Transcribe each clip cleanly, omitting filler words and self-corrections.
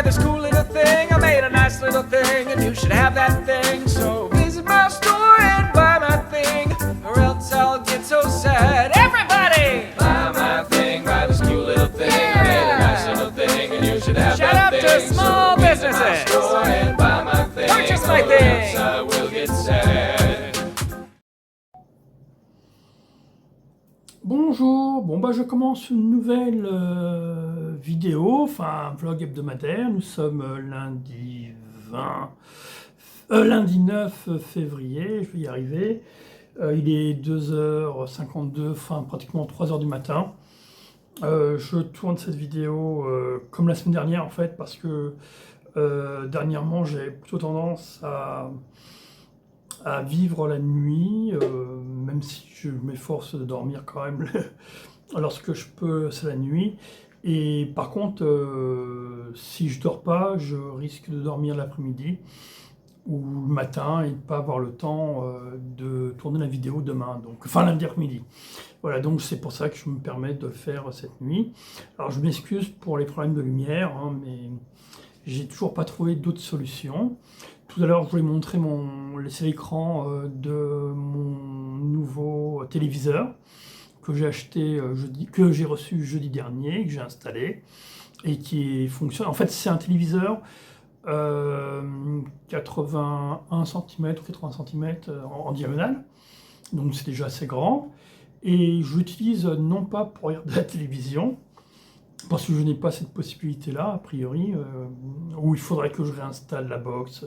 by this cool little thing. I made a nice little thing, and you should have that thing. So visit my store and buy my thing, or else I'll get so sad. Everybody, buy my thing, buy this cool little thing. Yeah. I made a nice little thing, and you should have Shout that out thing. to small so businesses. Visit my store and buy my thing, Purchase my or thing. else I will get sad. Bonjour, je commence une nouvelle vidéo, enfin un vlog hebdomadaire. Nous sommes lundi 9 février, je vais y arriver. Il est 2h52, enfin pratiquement 3h du matin. Je tourne cette vidéo comme la semaine dernière en fait, parce que dernièrement j'ai plutôt tendance à vivre la nuit, même si je m'efforce de dormir quand même lorsque je peux, c'est la nuit. Et par contre, si je dors pas, je risque de dormir l'après-midi ou le matin et de ne pas avoir le temps de tourner la vidéo demain, donc, enfin lundi après-midi. Voilà, donc c'est pour ça que je me permets de faire cette nuit. Alors je m'excuse pour les problèmes de lumière, hein, mais j'ai toujours pas trouvé d'autres solutions. Tout à l'heure, je voulais montrer laisser l'écran de mon nouveau téléviseur que j'ai acheté que j'ai reçu jeudi dernier, que j'ai installé et qui fonctionne. En fait, c'est un téléviseur 81 cm ou 80 cm en diagonale, donc c'est déjà assez grand. Et je l'utilise non pas pour regarder la télévision, parce que je n'ai pas cette possibilité-là, a priori, où il faudrait que je réinstalle la box.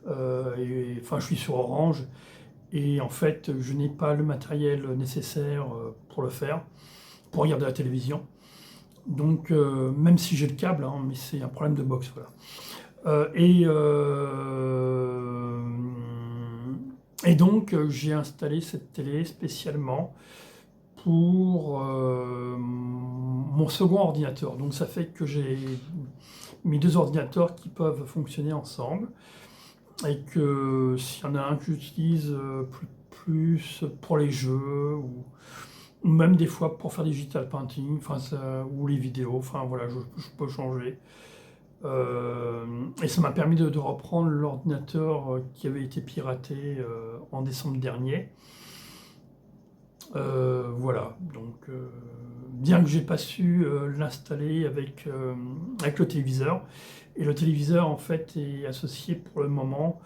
Enfin, je suis sur Orange, et en fait, je n'ai pas le matériel nécessaire pour le faire, pour regarder la télévision. Donc, même si j'ai le câble, hein, mais c'est un problème de box, voilà. Et donc, j'ai installé cette télé spécialement pour mon second ordinateur. Donc ça fait que j'ai mes deux ordinateurs qui peuvent fonctionner ensemble, et que s'il y en a un que j'utilise plus pour les jeux, ou même des fois pour faire digital painting, enfin ou les vidéos, enfin voilà, je peux changer. Et ça m'a permis de reprendre l'ordinateur qui avait été piraté en décembre dernier. Voilà, donc bien que j'ai pas su l'installer avec le téléviseur, et le téléviseur en fait est associé pour le moment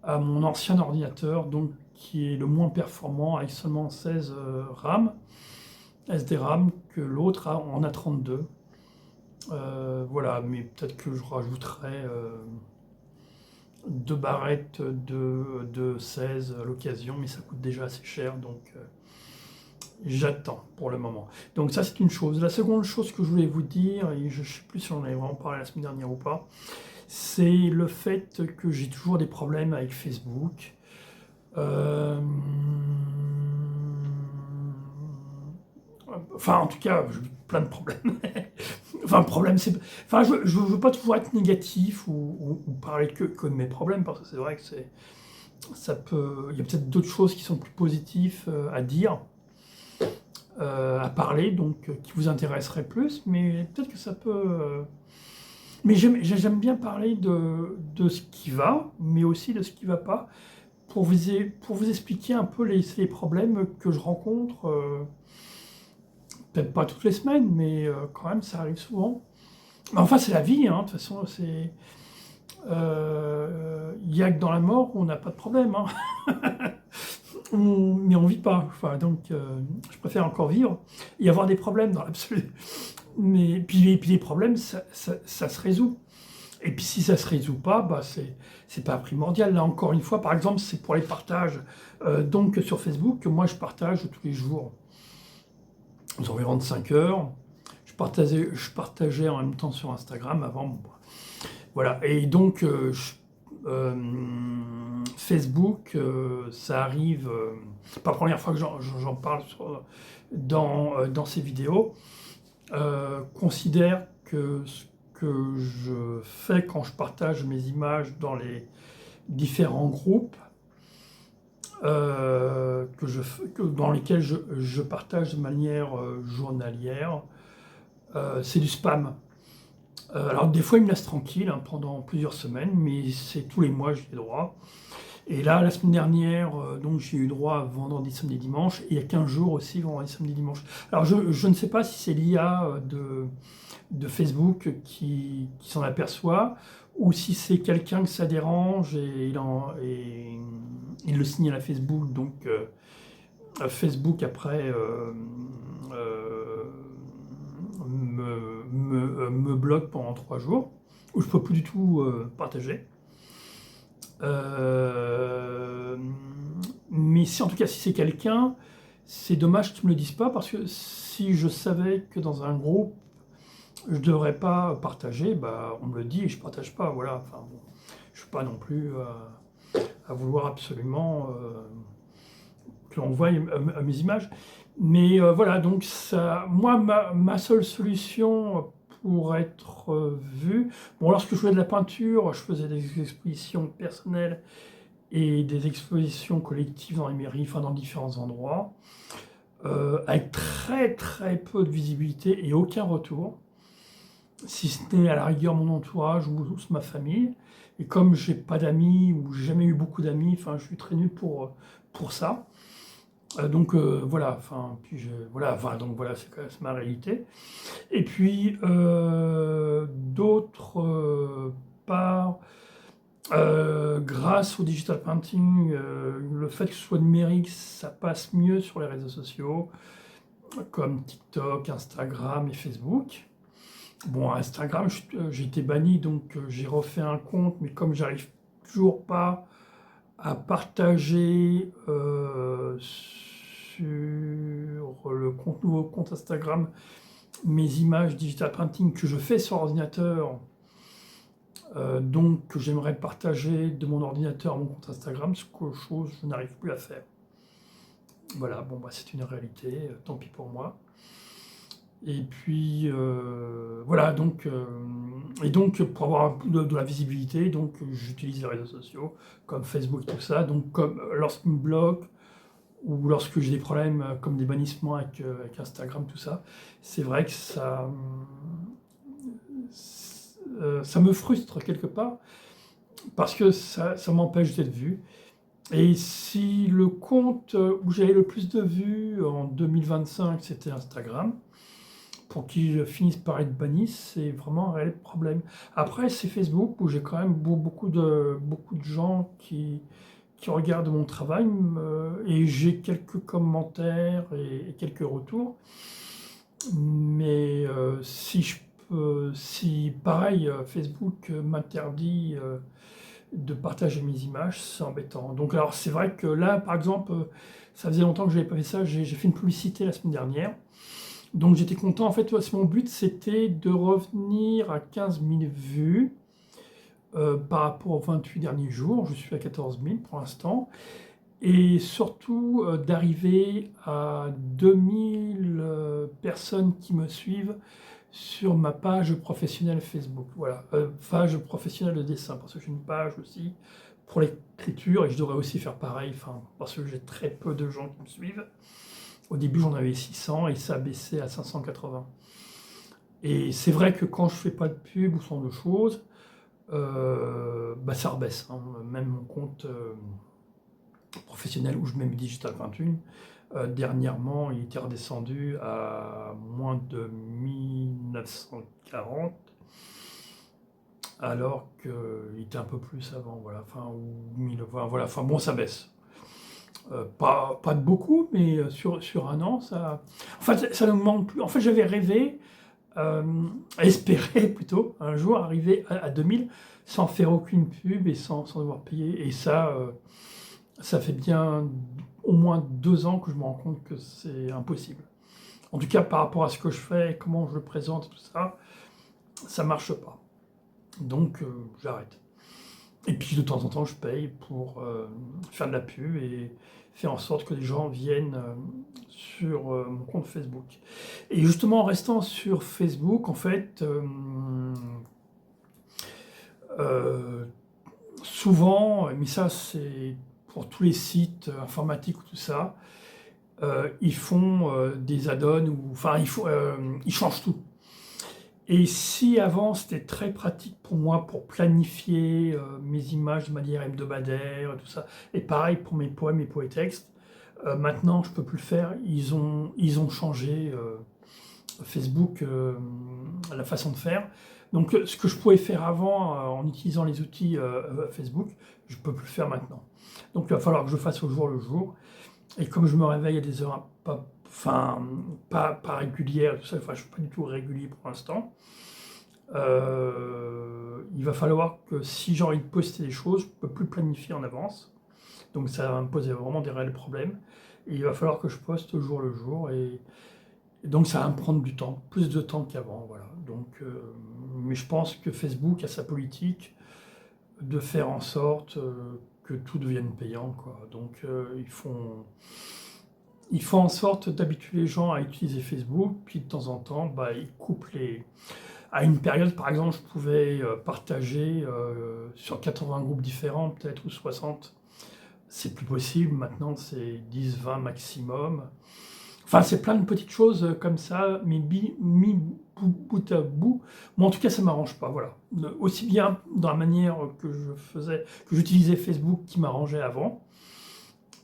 à mon ancien ordinateur, donc qui est le moins performant, avec seulement 16 RAM, SD-RAM, que l'autre en a 32. Voilà, mais peut-être que je rajouterai 2 barrettes de 16 à l'occasion, mais ça coûte déjà assez cher, donc j'attends pour le moment. Donc ça, c'est une chose. La seconde chose que je voulais vous dire, et je ne sais plus si on en avait vraiment parlé la semaine dernière ou pas, c'est le fait que j'ai toujours des problèmes avec Facebook. Enfin, en tout cas, j'ai plein de problèmes. Enfin, problème, c'est... Enfin, je ne veux pas toujours être négatif ou parler que de mes problèmes, parce que c'est vrai que ça peut... Il y a peut-être d'autres choses qui sont plus positives à dire, à parler, donc qui vous intéresserait plus, mais peut-être que ça peut... Mais j'aime bien parler de ce qui va, mais aussi de ce qui ne va pas, pour vous expliquer un peu les problèmes que je rencontre, peut-être pas toutes les semaines, mais quand même ça arrive souvent. Enfin, c'est la vie, hein, de toute façon, c'est... Il n'y a que dans la mort où on n'a pas de problème, hein. Mais on ne vit pas, enfin, donc je préfère encore vivre et avoir des problèmes dans l'absolu. Mais puis les problèmes, ça se résout. Et puis si ça se résout pas, bah c'est pas primordial. Là encore une fois, par exemple, c'est pour les partages. Donc sur Facebook, que moi je partage tous les jours aux environs de 5 heures. Je partageais en même temps sur Instagram avant. Bon, voilà. Et donc Facebook, ça arrive, pas la première fois que j'en parle dans ces vidéos, considère que ce que je fais quand je partage mes images dans les différents groupes dans lesquels je partage de manière journalière, c'est du spam. Alors des fois, il me laisse tranquille hein, pendant plusieurs semaines, mais c'est tous les mois, j'ai droit. Et là, la semaine dernière, donc j'ai eu droit vendredi, samedi, dimanche, et il y a 15 jours aussi, vendredi, samedi, dimanche. Alors je ne sais pas si c'est l'IA de Facebook qui s'en aperçoit, ou si c'est quelqu'un que ça dérange et il le signale à Facebook, donc Facebook après me bloque pendant 3 jours, où je peux plus du tout partager. Euh, mais si en tout cas si c'est quelqu'un, c'est dommage qu'ils me le disent pas parce que si je savais que dans un groupe je devrais pas partager, bah on me le dit et je partage pas. Voilà. Enfin bon, je suis pas non plus à vouloir absolument que l'on voie mes images. Mais voilà, donc ça, moi ma seule solution pour être vu, bon lorsque je faisais de la peinture, je faisais des expositions personnelles et des expositions collectives dans les mairies, enfin dans différents endroits, avec très très peu de visibilité et aucun retour, si ce n'est à la rigueur mon entourage ou ma famille. Et comme j'ai pas d'amis ou j'ai jamais eu beaucoup d'amis, enfin je suis très nul pour ça. Donc voilà, enfin puis voilà, enfin, donc voilà, c'est ma réalité. Et puis d'autre part, grâce au digital painting, le fait que ce soit numérique, ça passe mieux sur les réseaux sociaux, comme TikTok, Instagram et Facebook. Bon, Instagram, j'ai été banni, donc j'ai refait un compte, mais comme j'arrive toujours pas à partager sur le nouveau compte Instagram mes images digital printing que je fais sur ordinateur, donc que j'aimerais partager de mon ordinateur à mon compte Instagram, ce que je n'arrive plus à faire. Voilà, bon bah c'est une réalité, tant pis pour moi. Et puis voilà, donc et donc pour avoir de la visibilité, donc j'utilise les réseaux sociaux comme Facebook et tout ça. Donc comme lorsqu'ils me bloquent ou lorsque j'ai des problèmes comme des bannissements avec Instagram, tout ça, c'est vrai que ça me frustre quelque part parce que ça m'empêche d'être vu. Et si le compte où j'avais le plus de vues en 2025, c'était Instagram, pour qu'ils finissent par être bannis, c'est vraiment un réel problème. Après, c'est Facebook où j'ai quand même beaucoup de gens qui regardent mon travail et j'ai quelques commentaires et quelques retours. Mais si pareil, Facebook m'interdit de partager mes images, c'est embêtant. Donc alors c'est vrai que là, par exemple, ça faisait longtemps que je n'avais pas fait ça, j'ai fait une publicité la semaine dernière. Donc j'étais content, en fait, mon but c'était de revenir à 15 000 vues par rapport aux 28 derniers jours, je suis à 14 000 pour l'instant, et surtout d'arriver à 2000 personnes qui me suivent sur ma page professionnelle Facebook, voilà, page professionnelle de dessin, parce que j'ai une page aussi pour l'écriture, et je devrais aussi faire pareil, parce que j'ai très peu de gens qui me suivent. Au début, j'en avais 600 et ça a baissé à 580. Et c'est vrai que quand je fais pas de pub ou ce genre de choses, bah ça rebaisse. Hein. Même mon compte professionnel où je mets mes digital painting, dernièrement, il était redescendu à moins de 1940, alors qu'il était un peu plus avant, voilà, ou 1020, voilà, bon, ça baisse. Pas de beaucoup, mais sur un an, ça. En fait, ça ne me manque plus. En fait, j'avais rêvé, espérer plutôt, un jour arriver à 2000 sans faire aucune pub et sans devoir payer. Et ça fait bien au moins 2 ans que je me rends compte que c'est impossible. En tout cas, par rapport à ce que je fais, comment je le présente, tout ça, ça marche pas. Donc, j'arrête. Et puis de temps en temps, je paye pour faire de la pub et faire en sorte que les gens viennent sur mon compte Facebook. Et justement, en restant sur Facebook, en fait, souvent, mais ça c'est pour tous les sites informatiques ou tout ça, ils font des add-ons, ils changent tout. Et si avant c'était très pratique pour moi pour planifier mes images de manière hebdomadaire, tout ça, et pareil pour mes poèmes et poétextes, maintenant je peux plus le faire. Ils ont changé Facebook la façon de faire. Donc ce que je pouvais faire avant en utilisant les outils Facebook, je peux plus le faire maintenant. Donc il va falloir que je fasse au jour le jour. Et comme je me réveille à des heures pas régulières, tout ça, enfin, je ne suis pas du tout régulier pour l'instant, il va falloir que si j'ai envie de poster des choses, je ne peux plus planifier en avance. Donc ça va me poser vraiment des réels problèmes. Et il va falloir que je poste au jour le jour. Et donc ça va me prendre du temps, plus de temps qu'avant. Voilà. Donc, mais je pense que Facebook a sa politique de faire en sorte que tout devienne payant, quoi. Donc ils font en sorte d'habituer les gens à utiliser Facebook, puis de temps en temps, bah, ils coupent les... À une période, par exemple, je pouvais partager sur 80 groupes différents, peut-être, ou 60. C'est plus possible, maintenant c'est 10, 20 maximum. Enfin, c'est plein de petites choses comme ça, mais mis bout à bout. Moi, en tout cas, ça m'arrange pas, voilà. Aussi bien dans la manière que j'utilisais Facebook qui m'arrangeait avant,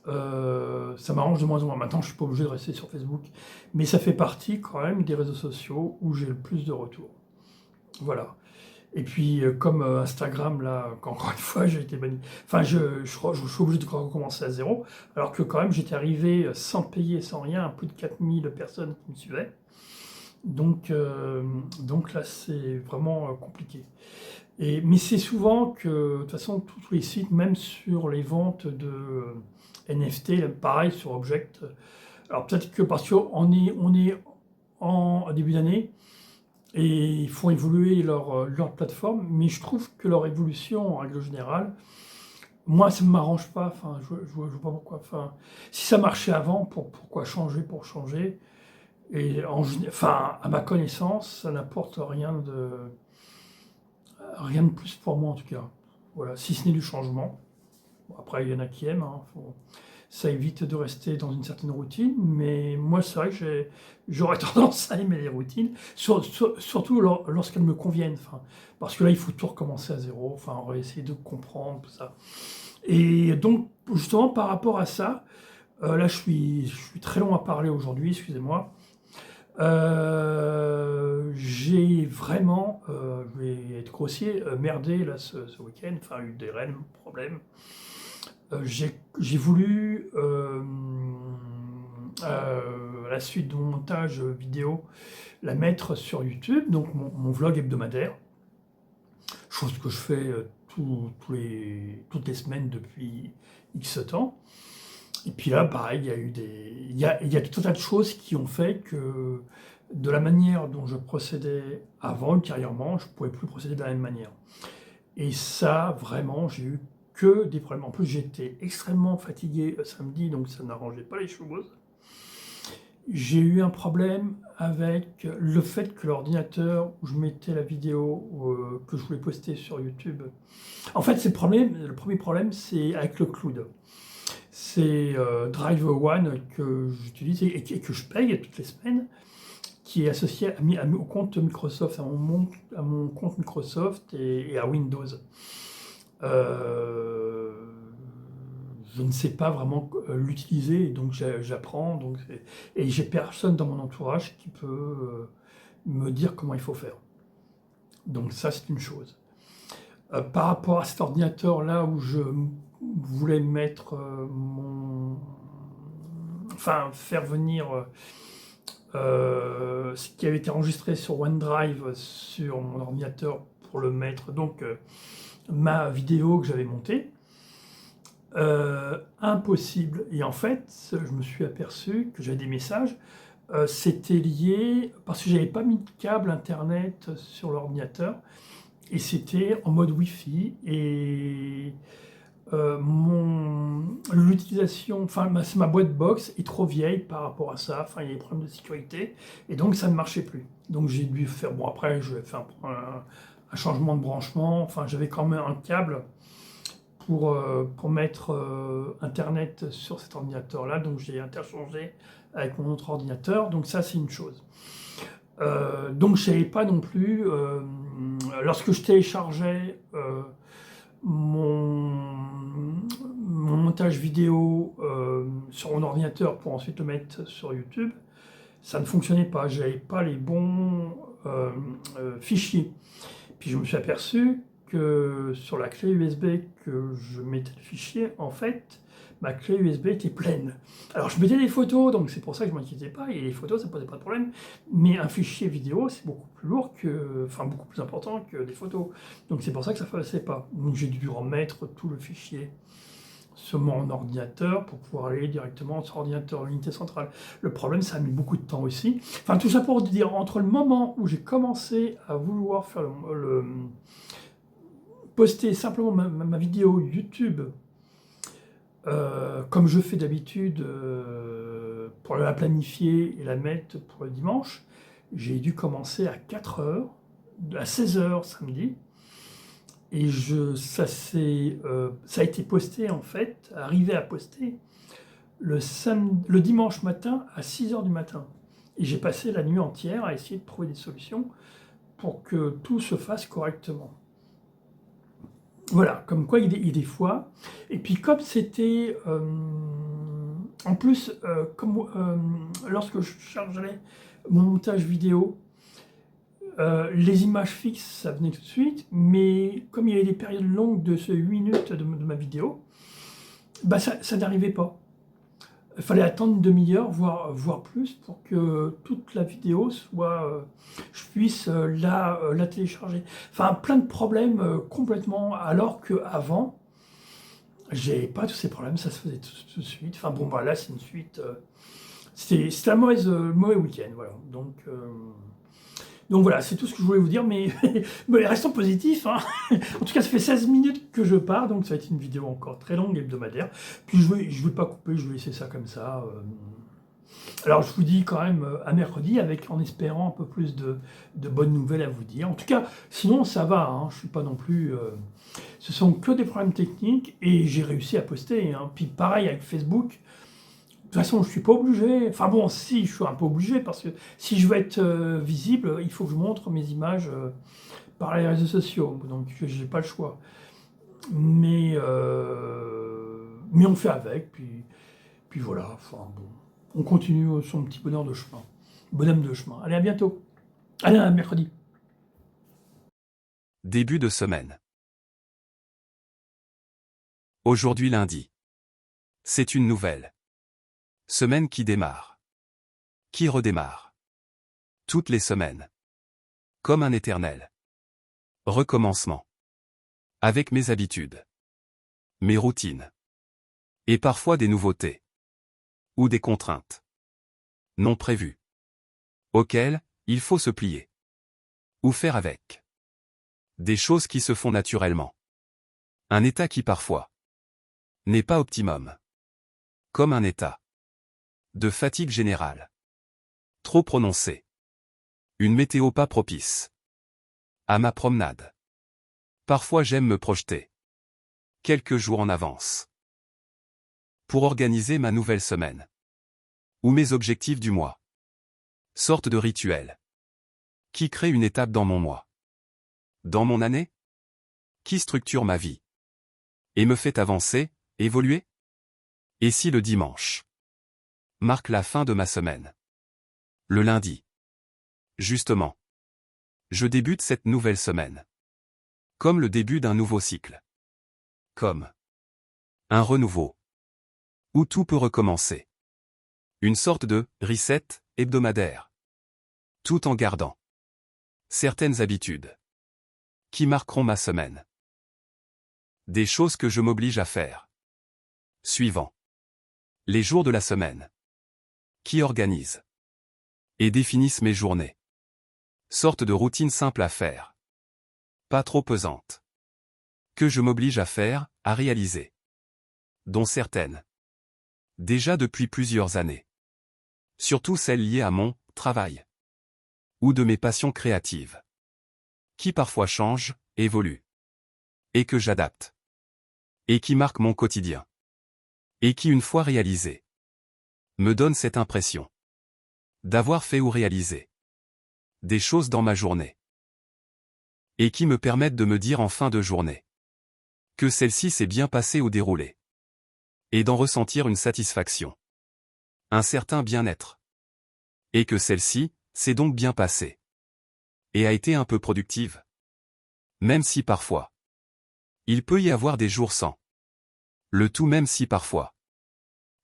ça m'arrange de moins en moins. Maintenant, je suis pas obligé de rester sur Facebook, mais ça fait partie quand même des réseaux sociaux où j'ai le plus de retours. Voilà. Et puis, comme Instagram, là, encore une fois, j'ai été banni. Enfin, je suis obligé de recommencer à zéro, alors que quand même, j'étais arrivé sans payer, sans rien, à plus de 4000 personnes qui me suivaient. Donc là, c'est vraiment compliqué. Mais c'est souvent que, de toute façon, tous les sites, même sur les ventes de NFT, pareil sur Object. Alors peut-être que parce qu'on est en début d'année, et ils font évoluer leur plateforme, mais je trouve que leur évolution, en règle générale, moi, ça ne m'arrange pas. Enfin, je vois pas pourquoi. Enfin, si ça marchait avant, pourquoi changer pour changer? Et enfin, à ma connaissance, ça n'apporte rien de plus pour moi en tout cas. Voilà, si ce n'est du changement. Bon, après, il y en a qui aiment. Hein, ça évite de rester dans une certaine routine, mais moi, c'est vrai que j'aurais tendance à aimer les routines, surtout lorsqu'elles me conviennent. Enfin, parce que là, il faut tout recommencer à zéro. Enfin, on va essayer de comprendre tout ça. Et donc, justement, par rapport à ça, là, je suis très long à parler aujourd'hui, excusez-moi. J'ai vraiment, je vais être grossier, merdé là ce week-end, enfin eu des réels problèmes. J'ai voulu, à la suite de mon montage vidéo, la mettre sur YouTube, donc mon vlog hebdomadaire, chose que je fais toutes les semaines depuis X temps. Et puis là, pareil, il y a tout un tas de choses qui ont fait que de la manière dont je procédais avant, ultérieurement, je ne pouvais plus procéder de la même manière. Et ça, vraiment, j'ai eu que des problèmes. En plus, j'étais extrêmement fatigué samedi, donc ça n'arrangeait pas les choses. J'ai eu un problème avec le fait que l'ordinateur où je mettais la vidéo que je voulais poster sur YouTube. En fait, le premier problème, c'est avec le cloud. C'est Drive One que j'utilise et que je paye toutes les semaines, qui est associé au compte Microsoft, à mon compte Microsoft et à Windows. Je ne sais pas vraiment l'utiliser, donc j'apprends. Et j'ai personne dans mon entourage qui peut me dire comment il faut faire. Donc ça, c'est une chose. Par rapport à cet ordinateur-là où je voulais mettre faire venir ce qui avait été enregistré sur OneDrive sur mon ordinateur pour le mettre, donc ma vidéo que j'avais montée, impossible. Et en fait, je me suis aperçu que j'avais des messages, c'était lié, parce que j'avais pas mis de câble internet sur l'ordinateur, et c'était en mode Wi-Fi, et l'utilisation, enfin ma boîte box est trop vieille par rapport à ça, enfin il y a des problèmes de sécurité, et donc ça ne marchait plus. Donc j'ai dû faire, bon après je vais faire un changement de branchement, enfin j'avais quand même un câble pour mettre internet sur cet ordinateur là, donc j'ai interchangé avec mon autre ordinateur, donc ça c'est une chose. Donc je savais pas non plus, lorsque je téléchargeais mon montage vidéo sur mon ordinateur pour ensuite le mettre sur YouTube, ça ne fonctionnait pas, j'avais pas les bons fichiers. Puis je me suis aperçu que sur la clé USB que je mettais le fichier, en fait, ma clé USB était pleine. Alors je mettais des photos, donc c'est pour ça que je ne m'inquiétais pas, et les photos, ça ne posait pas de problème. Mais un fichier vidéo, c'est beaucoup plus lourd enfin beaucoup plus important que des photos. Donc c'est pour ça que ça ne passait pas. Donc j'ai dû remettre tout le fichier sur mon ordinateur pour pouvoir aller directement sur l'ordinateur, l'unité centrale. Le problème, ça a mis beaucoup de temps aussi. Enfin, tout ça pour dire, entre le moment où j'ai commencé à vouloir faire poster simplement ma vidéo YouTube, comme je fais d'habitude, pour la planifier et la mettre pour le dimanche, j'ai dû commencer à 4 heures, à 16 heures samedi, et ça a été posté en fait, arrivé à poster le dimanche matin à 6 heures du matin. Et j'ai passé la nuit entière à essayer de trouver des solutions pour que tout se fasse correctement. Voilà, comme quoi il y a des fois. Et puis comme c'était, en plus, lorsque je chargeais mon montage vidéo, les images fixes, ça venait tout de suite, mais comme il y avait des périodes longues de ces 8 minutes de ma vidéo, bah ça n'arrivait pas. Il fallait attendre une demi-heure, voire plus, pour que toute la vidéo soit, je puisse la télécharger. Enfin, plein de problèmes complètement, alors qu'avant, j'ai pas tous ces problèmes, ça se faisait tout de suite. Enfin bon, bah là, c'est une suite. C'était un mauvais week-end, voilà. Donc voilà, c'est tout ce que je voulais vous dire, mais restons positifs, hein. En tout cas, ça fait 16 minutes que je pars, donc ça va être une vidéo encore très longue, hebdomadaire. Puis je vais pas couper, je vais laisser ça comme ça. Alors je vous dis quand même à mercredi, en espérant un peu plus de bonnes nouvelles à vous dire. En tout cas, sinon ça va, hein, je suis pas non plus... ce sont que des problèmes techniques, et j'ai réussi à poster, hein. Puis pareil avec Facebook. De toute façon, je suis pas obligé. Enfin bon, si, je suis un peu obligé, parce que si je veux être visible, il faut que je montre mes images par les réseaux sociaux. Donc, j'ai pas le choix. Mais on fait avec, puis voilà. Enfin bon, on continue son petit bonheur de chemin. Bonhomme de chemin. Allez, à bientôt. Allez, à mercredi. Début de semaine. Aujourd'hui lundi. C'est une nouvelle semaine qui démarre. Qui redémarre. Toutes les semaines. Comme un éternel recommencement. Avec mes habitudes. Mes routines. Et parfois des nouveautés. Ou des contraintes. Non prévues. Auxquelles, il faut se plier. Ou faire avec. Des choses qui se font naturellement. Un état qui parfois n'est pas optimum. Comme un état de fatigue générale. Trop prononcée. Une météo pas propice. À ma promenade. Parfois j'aime me projeter. Quelques jours en avance. Pour organiser ma nouvelle semaine. Ou mes objectifs du mois. Sorte de rituel. Qui crée une étape dans mon mois. Dans mon année. Qui structure ma vie. Et me fait avancer, évoluer. Et si le dimanche marque la fin de ma semaine. Le lundi. Justement. Je débute cette nouvelle semaine. Comme le début d'un nouveau cycle. Comme un renouveau. Où tout peut recommencer. Une sorte de reset hebdomadaire. Tout en gardant certaines habitudes qui marqueront ma semaine. Des choses que je m'oblige à faire. Suivant les jours de la semaine. Qui organisent et définissent mes journées. Sorte de routine simple à faire. Pas trop pesante. Que je m'oblige à faire, à réaliser. Dont certaines. Déjà depuis plusieurs années. Surtout celles liées à mon travail. Ou de mes passions créatives. Qui parfois changent, évoluent. Et que j'adapte. Et qui marquent mon quotidien. Et qui une fois réalisées, me donne cette impression d'avoir fait ou réalisé des choses dans ma journée. Et qui me permettent de me dire en fin de journée que celle-ci s'est bien passée ou déroulée. Et d'en ressentir une satisfaction. Un certain bien-être. Et que celle-ci s'est donc bien passée. Et a été un peu productive. Même si parfois, il peut y avoir des jours sans. Le tout même si parfois,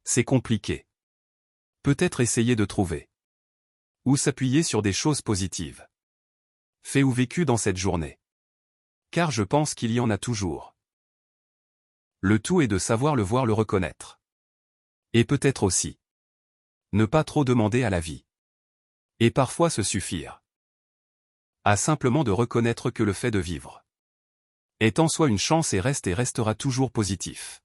c'est compliqué. Peut-être essayer de trouver. Ou s'appuyer sur des choses positives. Fait ou vécu dans cette journée. Car je pense qu'il y en a toujours. Le tout est de savoir le voir, le reconnaître. Et peut-être aussi. Ne pas trop demander à la vie. Et parfois se suffire. À simplement de reconnaître que le fait de vivre est en soi une chance et reste et restera toujours positif.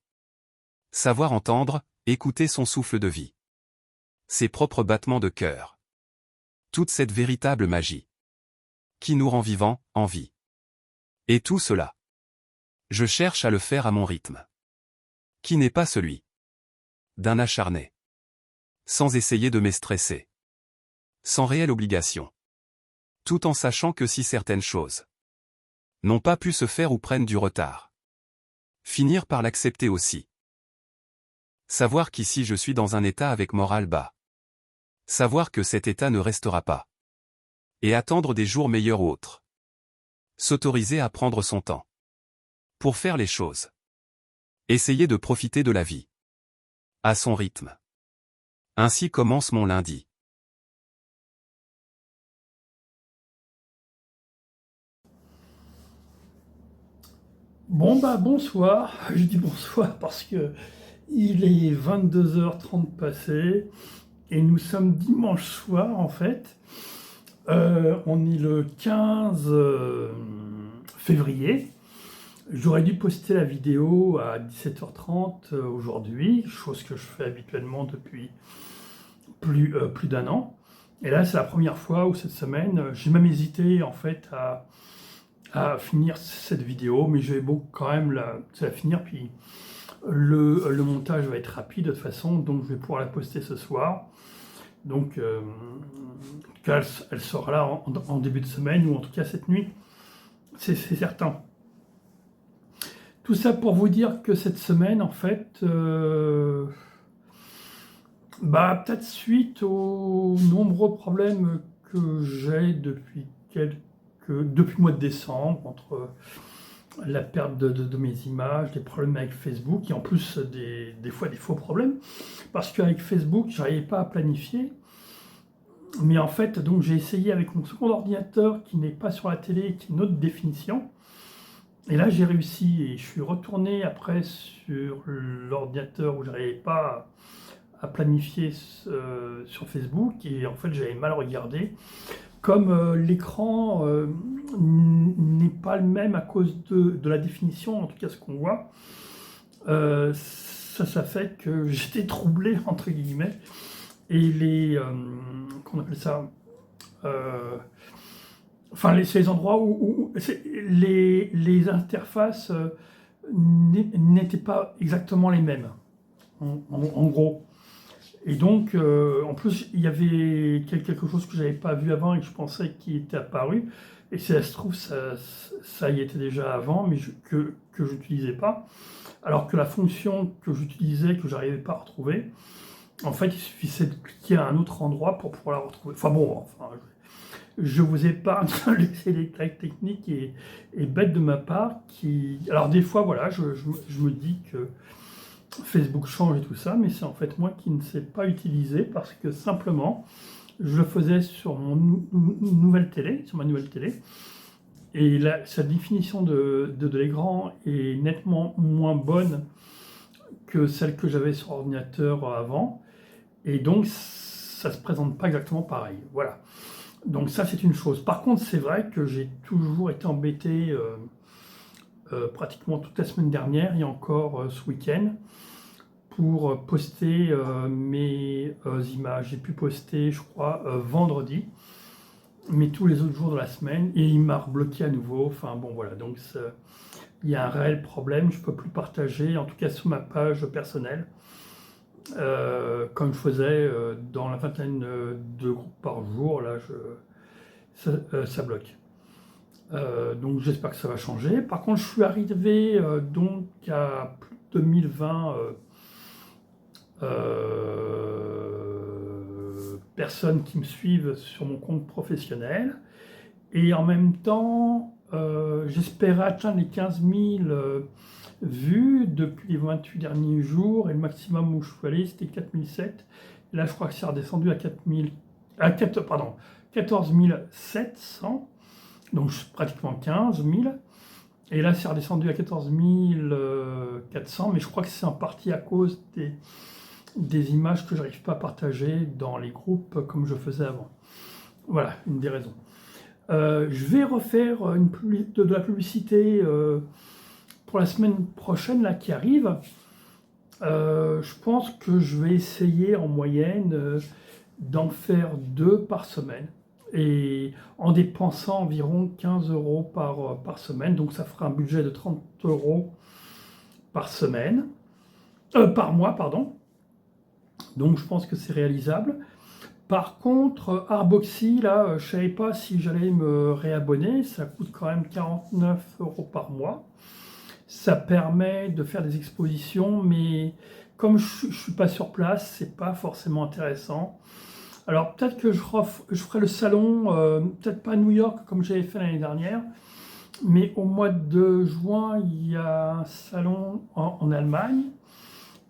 Savoir entendre, écouter son souffle de vie. Ses propres battements de cœur. Toute cette véritable magie. Qui nous rend vivants, en vie. Et tout cela. Je cherche à le faire à mon rythme. Qui n'est pas celui d'un acharné. Sans essayer de me stresser. Sans réelle obligation. Tout en sachant que si certaines choses n'ont pas pu se faire ou prennent du retard. Finir par l'accepter aussi. Savoir qu'ici je suis dans un état avec morale bas. Savoir que cet état ne restera pas. Et attendre des jours meilleurs ou autres. S'autoriser à prendre son temps. Pour faire les choses. Essayer de profiter de la vie. À son rythme. Ainsi commence mon lundi. Bon bah bonsoir, je dis bonsoir parce que il est 22h30 passé et nous sommes dimanche soir en fait. On est le 15 février. J'aurais dû poster la vidéo à 17h30 aujourd'hui, chose que je fais habituellement depuis plus d'un an. Et là c'est la première fois où cette semaine, j'ai même hésité en fait à finir cette vidéo, mais je vais quand même la finir, puis le montage va être rapide de toute façon, donc je vais pouvoir la poster ce soir. Donc, en tout cas, elle sera là en début de semaine, ou en tout cas cette nuit, c'est certain. Tout ça pour vous dire que cette semaine, en fait, peut-être suite aux nombreux problèmes que j'ai depuis le mois de décembre, entre la perte de mes images, des problèmes avec Facebook, et en plus des fois des faux problèmes, parce qu'avec Facebook, je n'arrivais pas à planifier. Mais en fait, donc j'ai essayé avec mon second ordinateur, qui n'est pas sur la télé, qui est une autre définition, et là j'ai réussi, et je suis retourné après sur l'ordinateur où je n'arrivais pas à planifier sur Facebook, et en fait j'avais mal regardé. Comme l'écran n'est pas le même à cause de la définition, en tout cas ce qu'on voit, ça fait que j'étais troublé, entre guillemets, et qu'on appelle ça, c'est les endroits où les interfaces n'étaient pas exactement les mêmes, en gros. Et donc, en plus, il y avait quelque chose que je n'avais pas vu avant et que je pensais qu'il était apparu. Et si ça se trouve, ça y était déjà avant, mais que je n'utilisais pas. Alors que la fonction que j'utilisais, que je n'arrivais pas à retrouver, en fait, il suffisait de cliquer à un autre endroit pour pouvoir la retrouver. Je vous épargne les détails techniques et bêtes de ma part. Alors des fois, voilà, je me dis que Facebook change et tout ça, mais c'est en fait moi qui ne sais pas utiliser parce que simplement je le faisais sur mon nouvelle télé, sur ma nouvelle télé, et là, sa définition de l'écran est nettement moins bonne que celle que j'avais sur ordinateur avant, et donc ça se présente pas exactement pareil. Voilà. Donc ça c'est une chose. Par contre c'est vrai que j'ai toujours été embêté pratiquement toute la semaine dernière et encore ce week-end pour poster mes images. J'ai pu poster, je crois, vendredi, mais tous les autres jours de la semaine, et il m'a rebloqué à nouveau. Enfin bon, voilà, donc il y a un réel problème. Je ne peux plus partager, en tout cas sur ma page personnelle, comme je faisais dans la vingtaine de groupes par jour. Là, ça bloque. Donc j'espère que ça va changer. Par contre, je suis arrivé donc à plus de 2020 personnes qui me suivent sur mon compte professionnel. Et en même temps, j'espérais atteindre les 15 000 vues depuis les 28 derniers jours. Et le maximum où je suis allé, c'était 4 700. Et là, je crois que c'est redescendu à 14 700. Donc pratiquement 15 000. Et là, c'est redescendu à 14 400. Mais je crois que c'est en partie à cause des images que je n'arrive pas à partager dans les groupes comme je faisais avant. Voilà, une des raisons. Je vais refaire de la publicité pour la semaine prochaine là, qui arrive. Je pense que je vais essayer en moyenne d'en faire 2 par semaine et en dépensant environ 15 € par semaine. Donc ça fera un budget de 30 € par semaine, par mois, pardon. Donc je pense que c'est réalisable. Par contre, Arboxy, là, je ne savais pas si j'allais me réabonner. Ça coûte quand même 49 € par mois. Ça permet de faire des expositions, mais comme je ne suis pas sur place, c'est pas forcément intéressant. Alors peut-être que je ferai le salon, peut-être pas à New York comme j'avais fait l'année dernière, mais au mois de juin, il y a un salon en Allemagne.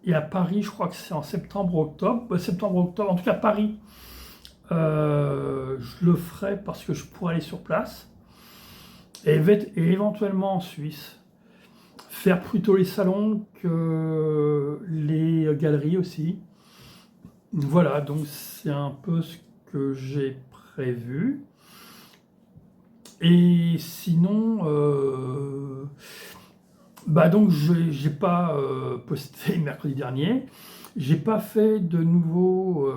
Et à Paris, je crois que c'est en septembre-octobre. Septembre-octobre, en tout cas Paris. Je le ferai parce que je pourrais aller sur place. Et éventuellement en Suisse. Faire plutôt les salons que les galeries aussi. Voilà, donc c'est un peu ce que j'ai prévu. Et sinon, donc j'ai pas posté mercredi dernier. J'ai pas fait de nouveau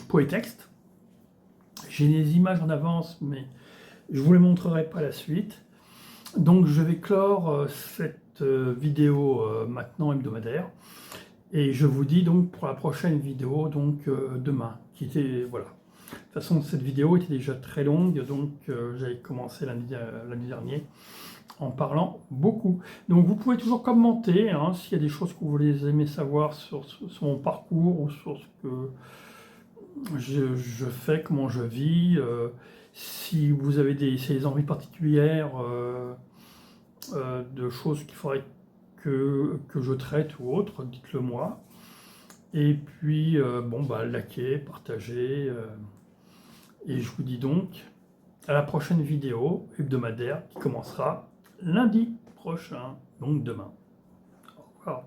poétexte. J'ai des images en avance, mais je vous les montrerai pas la suite. Donc je vais clore cette vidéo maintenant hebdomadaire. Et je vous dis donc pour la prochaine vidéo, donc demain, qui était, voilà. De toute façon, cette vidéo était déjà très longue, donc j'avais commencé lundi dernier en parlant beaucoup. Donc vous pouvez toujours commenter hein, s'il y a des choses que vous voulez aimer savoir sur mon parcours ou sur ce que je fais, comment je vis. Si vous avez des envies particulières de choses qu'il faudrait que je traite ou autre, dites-le moi. Et puis, likez, partagez. Et je vous dis donc à la prochaine vidéo hebdomadaire qui commencera lundi prochain, donc demain. Au revoir.